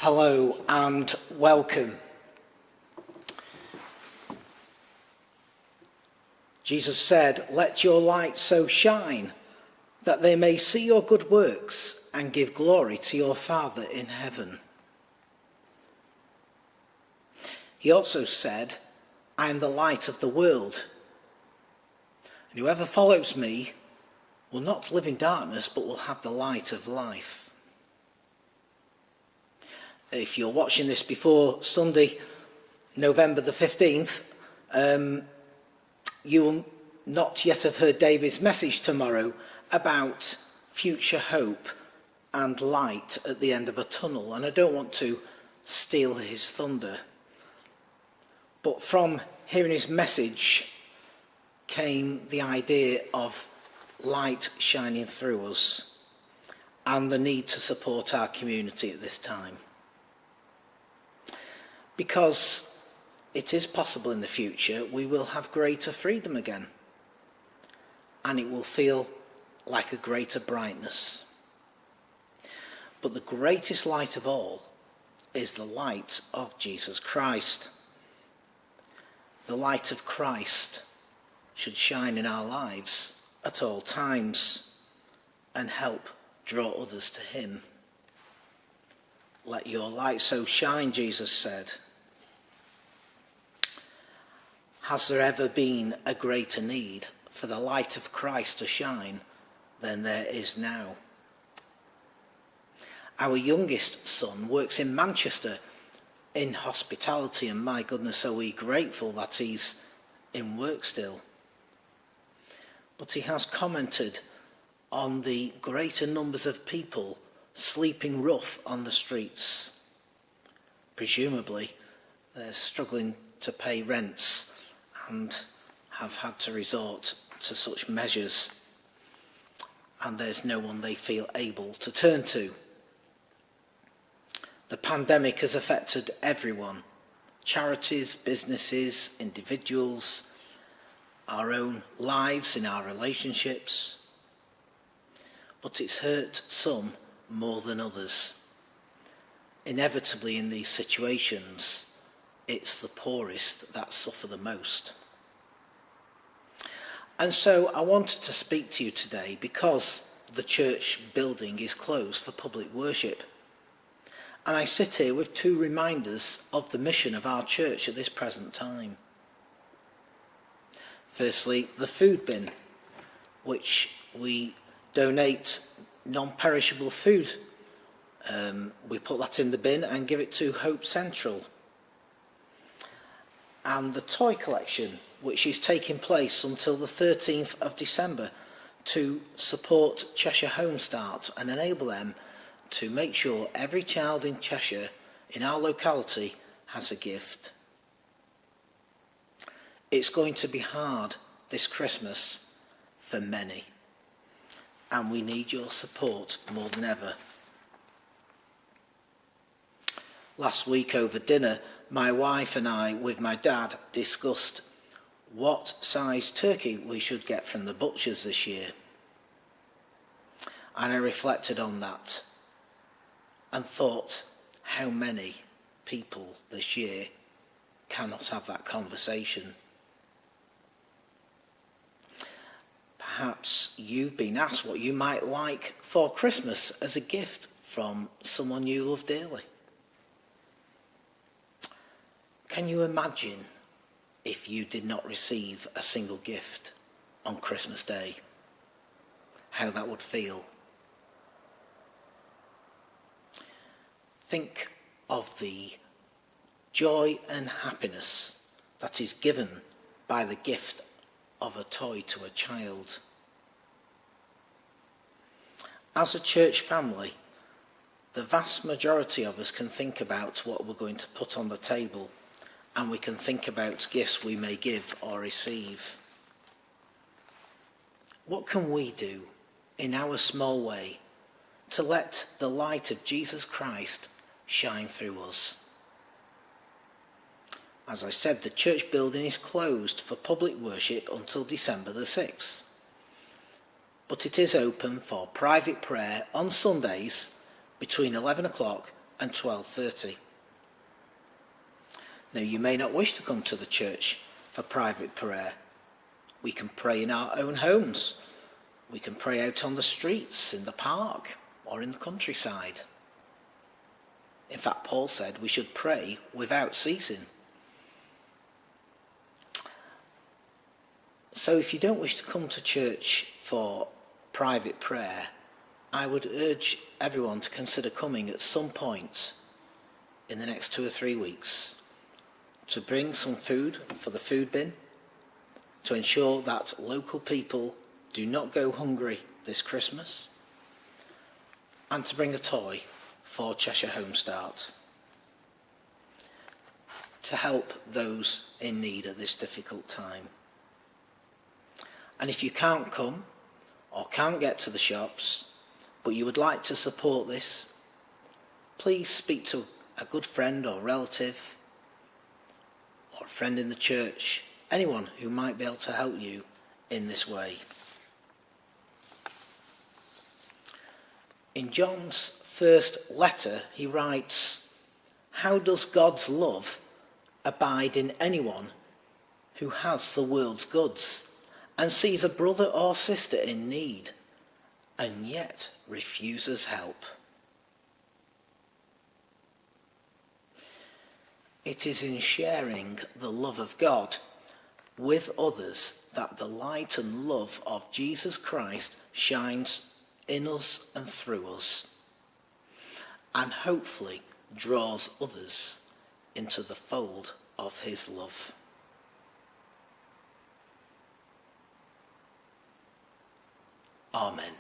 Hello and welcome. Jesus said, "Let your light so shine that they may see your good works and give glory to your Father in heaven." He also said, "I am the light of the world, and whoever follows me will not live in darkness but will have the light of life." If you're watching this before Sunday, November the 15th, you will not yet have heard David's message tomorrow about future hope and light at the end of a tunnel. And I don't want to steal his thunder. But from hearing his message came the idea of light shining through us and the need to support our community at this time. Because it is possible in the future we will have greater freedom again, and it will feel like a greater brightness. But the greatest light of all is the light of Jesus Christ. The light of Christ should shine in our lives at all times and help draw others to him. "Let your light so shine," Jesus said. Has there ever been a greater need for the light of Christ to shine than there is now? Our youngest son works in Manchester in hospitality, and my goodness, are we grateful that he's in work still. But he has commented on the greater numbers of people sleeping rough on the streets. Presumably, they're struggling to pay rents and have had to resort to such measures, and there's no one they feel able to turn to. The pandemic has affected everyone: charities, businesses, individuals, our own lives, in our relationships. But it's hurt some more than others. Inevitably in these situations, it's the poorest that suffer the most. And so I wanted to speak to you today because the church building is closed for public worship. And I sit here with two reminders of the mission of our church at this present time. Firstly, the food bin, which we donate non-perishable food. We put that in the bin and give it to Hope Central. And the toy collection, which is taking place until the 13th of December to support Cheshire Home Start and enable them to make sure every child in Cheshire, in our locality, has a gift. It's going to be hard this Christmas for many, and we need your support more than ever. Last week over dinner, my wife and I, with my dad, discussed what size turkey we should get from the butchers this year. And I reflected on that and thought how many people this year cannot have that conversation. Perhaps you've been asked what you might like for Christmas as a gift from someone you love dearly. Can you imagine if you did not receive a single gift on Christmas Day? How that would feel? Think of the joy and happiness that is given by the gift of a toy to a child. As a church family, the vast majority of us can think about what we're going to put on the table, and we can think about gifts we may give or receive. What can we do in our small way to let the light of Jesus Christ shine through us? As I said, the church building is closed for public worship until December the 6th. But it is open for private prayer on Sundays between 11 o'clock and 12:30. Now, you may not wish to come to the church for private prayer. We can pray in our own homes. We can pray out on the streets, in the park, or in the countryside. In fact, Paul said we should pray without ceasing. So if you don't wish to come to church for private prayer, I would urge everyone to consider coming at some point in the next 2 or 3 weeks to bring some food for the food bin, to ensure that local people do not go hungry this Christmas, and to bring a toy for Cheshire Home Start to help those in need at this difficult time. And if you can't come or can't get to the shops, but you would like to support this, please speak to a good friend or relative or a friend in the church, anyone who might be able to help you in this way. In John's first letter, he writes, "How does God's love abide in anyone who has the world's goods and sees a brother or sister in need and yet refuses help?" It is in sharing the love of God with others that the light and love of Jesus Christ shines in us and through us, and hopefully draws others into the fold of his love. Amen.